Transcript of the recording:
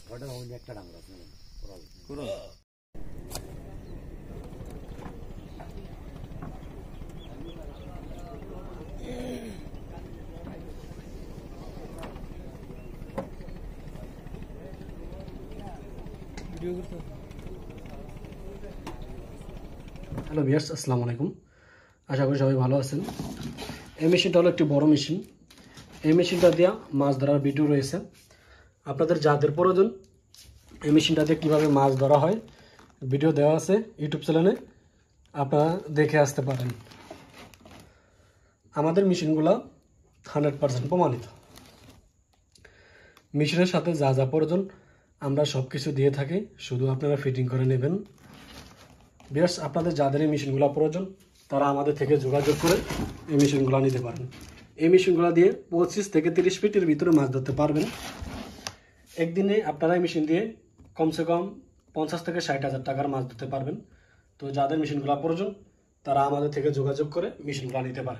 Hello viewers, আসসালামু আলাইকুম। আশা করি সবাই ভালো আছেন। এই মেশিনটা হলো একটি বড় মেশিন। এই মেশিনটা দিয়ে মাছ ধরার ভিডিও রয়েছে। আপনাদের যাদের প্রয়োজন এই মেশিনটা দিয়ে কীভাবে মাছ ধরা হয় ভিডিও দেওয়া আছে ইউটিউব চ্যানেলে, আপনারা দেখে আসতে পারেন। আমাদের মেশিনগুলো 100% প্রমাণিত। মেশিনের সাথে যা যা প্রয়োজন আমরা সব কিছু দিয়ে থাকি, শুধু আপনারা ফিটিং করে নেবেন। ভিউয়ার্স, আপনাদের যাদের এই মেশিনগুলো প্রয়োজন তারা আমাদের থেকে যোগাযোগ করে এই মেশিনগুলো নিতে পারেন। এই মেশিনগুলো দিয়ে 25 থেকে 30 ফিটের ভিতরে মাছ ধরতে পারবেন। একদিনে আপনারা এই মেশিন দিয়ে কমসে কম 50 থেকে 60,000 টাকার মাছ ধরতে পারবেন। তো যাদের মেশিনগুলো প্রয়োজন তারা আমাদের থেকে যোগাযোগ করে মেশিনগুলো নিতে পারেন।